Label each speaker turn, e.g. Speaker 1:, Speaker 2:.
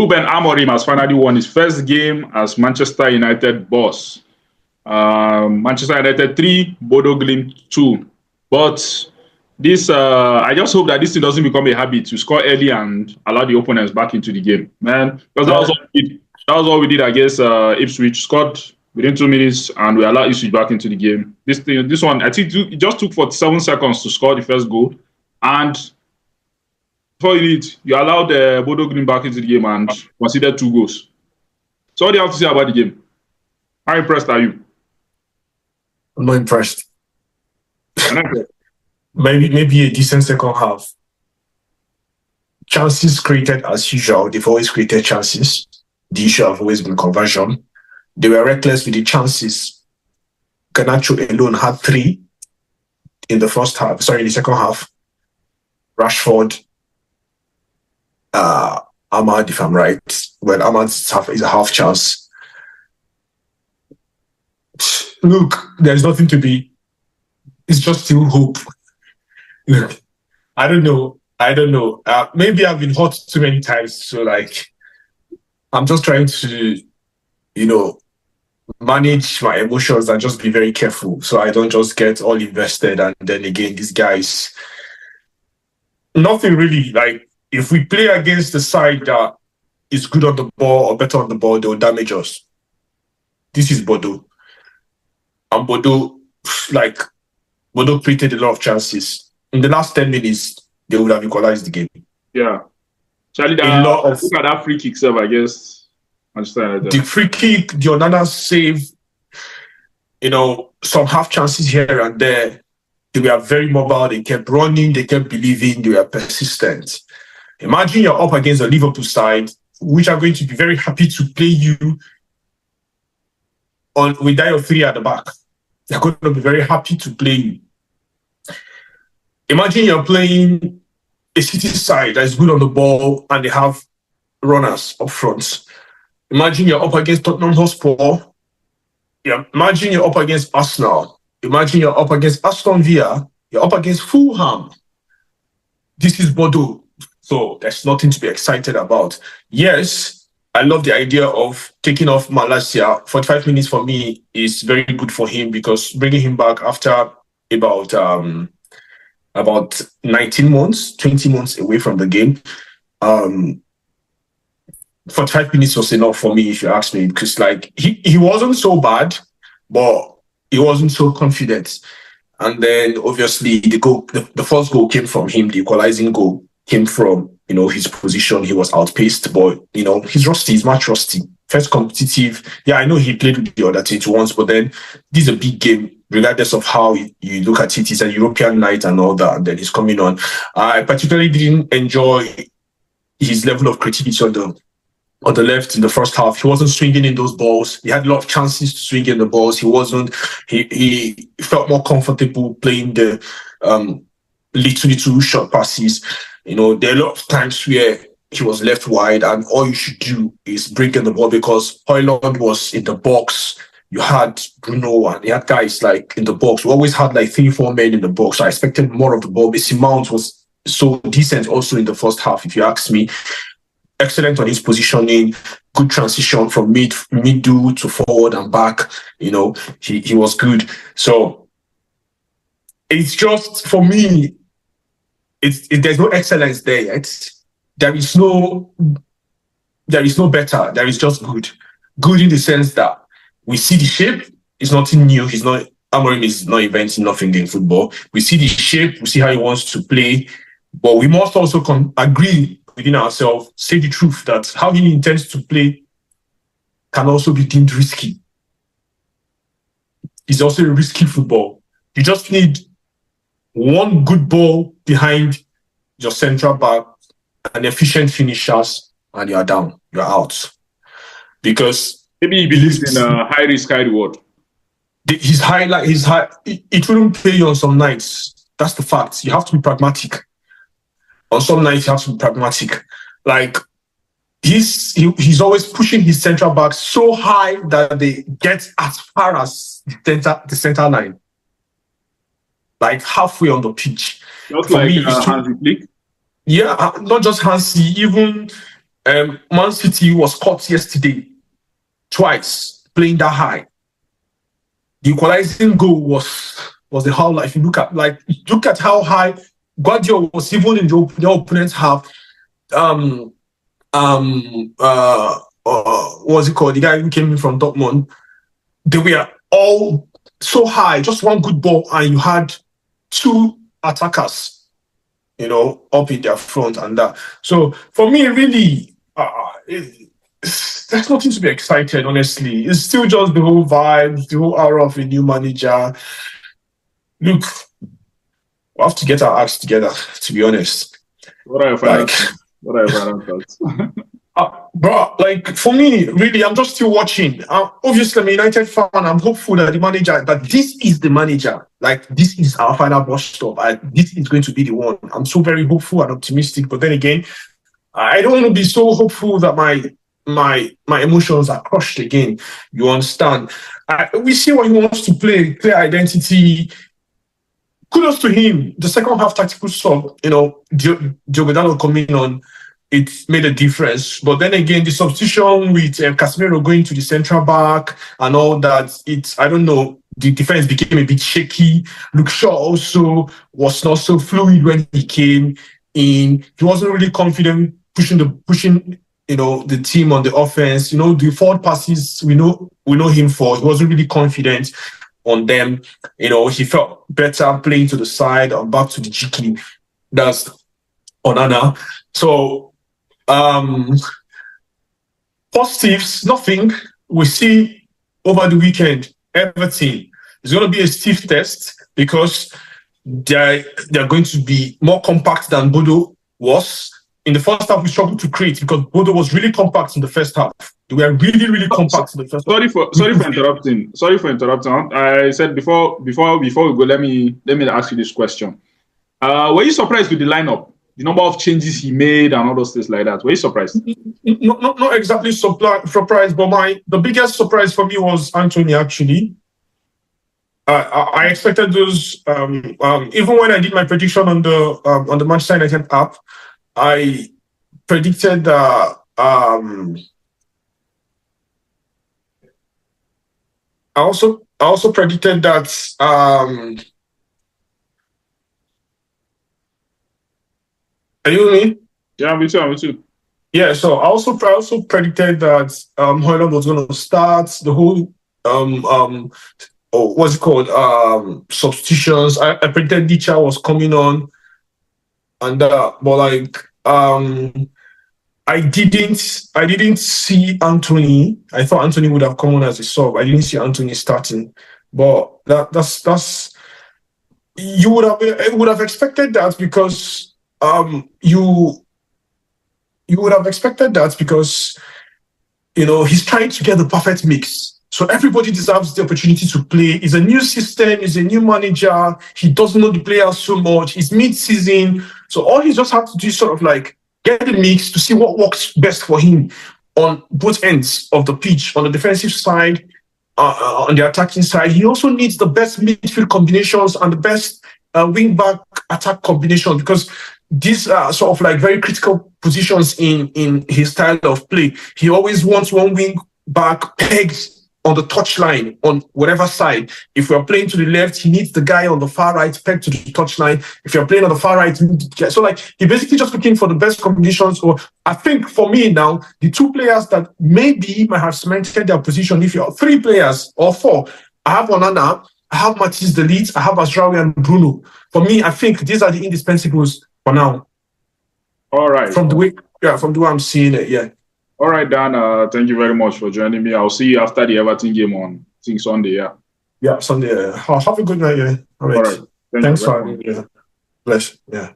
Speaker 1: Ruben Amorim has finally won his first game as Manchester United boss. Manchester United 3, Bodo Glimt 2. But this, I just hope that this thing doesn't become a habit to score early and allow the opponents back into the game, man. Because that was what we did against Ipswich. Scored within 2 minutes, and we allowed Ipswich back into the game. This one, I think it just took 47 seconds to score the first goal, and before you allowed Bodo Glimt back into the game and considered 2 goals. So what do you have to say about the game? How impressed are you?
Speaker 2: I'm not impressed. Maybe a decent second half. Chances created as usual. They've always created chances. The issue have always been conversion. They were reckless with the chances. Garnacho alone had 3 in the second half. Rashford, Ahmad, if I'm right. Well, Ahmad is a half chance. Look, there's nothing to be. It's just still hope. Look, I don't know. Maybe I've been hurt too many times, so I'm just trying to, manage my emotions and just be very careful so I don't just get all invested. And then again, these guys, nothing really. If we play against the side that is good on the ball or better on the ball, they'll damage us. This is Bodo. And Bodo created a lot of chances. In the last 10 minutes, they would have equalized the game.
Speaker 1: Yeah. Charlie, look at that free kick serve, I guess.
Speaker 2: The free kick, the Onana save, some half chances here and there. They were very mobile. They kept running. They kept believing. They were persistent. Imagine you're up against a Liverpool side, which are going to be very happy to play you with that 3 at the back. They're going to be very happy to play you. Imagine you're playing a City side that is good on the ball and they have runners up front. Imagine you're up against Tottenham Hotspur. Yeah, imagine you're up against Arsenal. Imagine you're up against Aston Villa. You're up against Fulham. This is Bordeaux. So there's nothing to be excited about. Yes, I love the idea of taking off Malaysia. 45 minutes for me is very good for him because bringing him back after about 19 months, 20 months away from the game. 45 minutes was enough for me, if you ask me, because he wasn't so bad, but he wasn't so confident. And then obviously the first goal came from him. The equalizing goal came from his position. He was outpaced, but he's rusty. He's much rusty. First competitive. Yeah, I know he played with the other teams once, but then this is a big game. Regardless of how you look at it, it's a European night and all that, and then he's coming on. I particularly didn't enjoy his level of creativity on the left in the first half. He wasn't swinging in those balls. He had a lot of chances to swing in the balls. He felt more comfortable playing the little short passes. There are a lot of times where he was left wide, and all you should do is bring in the ball because Højlund was in the box. You had Bruno and you had guys in the box. We always had 3-4 men in the box. So I expected more of the ball. Mason Mount was so decent also in the first half, if you ask me. Excellent on his positioning, good transition from middle to forward and back. He was good. So it's just, for me, there's no excellence there yet. There is no better. There is just good. Good in the sense that we see the shape. It's nothing new. Amorim is not inventing nothing in football. We see the shape. We see how he wants to play. But we must also agree within ourselves, say the truth, that how he intends to play can also be deemed risky. It's also a risky football. You just need one good ball behind your central back, an efficient finishers, and you're down. You're out. Because
Speaker 1: maybe he believes in a high risk, high reward.
Speaker 2: His high. It wouldn't pay you on some nights. That's the fact. You have to be pragmatic. On some nights, you have to be pragmatic. He's always pushing his central back so high that they get as far as the center line, halfway on the pitch.
Speaker 1: Just Hansi Flick?
Speaker 2: Yeah, not just Hansi, even Man City was caught yesterday twice playing that high. The equalizing goal was the howler. If you look at how high Guardiola was even in the opponent's half. What's it called? The guy who came in from Dortmund. They were all so high. Just one good ball, and you had two attackers, up in their front and that. So for me, really, there's nothing to be excited, honestly. It's still just the whole vibe, the whole aura of a new manager. Look, we have to get our acts together, to be honest.
Speaker 1: What are your final thoughts?
Speaker 2: Bro, for me, really, I'm just still watching. Obviously, I'm a United fan. I'm hopeful that that this is the manager. This is our final bus stop. This is going to be the one. I'm so very hopeful and optimistic. But then again, I don't want to be so hopeful that my emotions are crushed again. You understand? We see what he wants to play, clear identity. Kudos to him. The second half tactical sub, Diogo coming on, it made a difference. But then again, the substitution with Casemiro going to the central back and all that, I don't know, the defense became a bit shaky. Luke Shaw also was not so fluid when he came in. He wasn't really confident pushing the team on the offense. The forward passes we know him for. He wasn't really confident on them. He felt better playing to the side or back to the Jiki. That's Onana. So positives, nothing. We see over the weekend, Everton is going to be a stiff test because they're going to be more compact than Bodo was. In the first half, we struggled to create because Bodo was really compact in the first half. They were really, really compact in the first half.
Speaker 1: Sorry for interrupting. I said before we go, let me ask you this question. Were you surprised with the lineup? The number of changes he made and all those things like that. Were you surprised?
Speaker 2: Not exactly surprised, but the biggest surprise for me was Anthony, actually. I expected those, even when I did my prediction on the Manchester United app, I predicted that I also predicted that are you with me?
Speaker 1: Yeah, me too.
Speaker 2: Yeah, so I also predicted that Højlund was going to start the whole what's it called? Substitutions. I predicted Dicha was coming on, and but I didn't see Anthony. I thought Anthony would have come on as a sub. I didn't see Anthony starting, but that's you would have expected that because you would have expected that because he's trying to get the perfect mix. So everybody deserves the opportunity to play. It's a new system, it's a new manager. He doesn't know the players so much. It's mid-season. So all he just has to do is sort of get the mix to see what works best for him on both ends of the pitch, on the defensive side, on the attacking side. He also needs the best midfield combinations and the best wing-back attack combination because these are sort of very critical positions in his style of play. He always wants one wing back pegged on the touchline on whatever side. If we're playing to the left, he needs the guy on the far right pegged to the touchline. If you're playing on the far right, so he basically just looking for the best combinations. Or I think for me now, the two players that maybe might have cemented their position, if you're 3 players or 4, I have Onana, I have Matisse de Ligt, I have Azraoui and Bruno. For me, I think these are the indispensables for now.
Speaker 1: All right.
Speaker 2: From the way I'm seeing it, yeah.
Speaker 1: All right, Dan. Thank you very much for joining me. I'll see you after the Everton game on Sunday. Yeah.
Speaker 2: Yeah, Sunday. Have a good night. Yeah.
Speaker 1: All right.
Speaker 2: Thanks for having me. Bless. Yeah.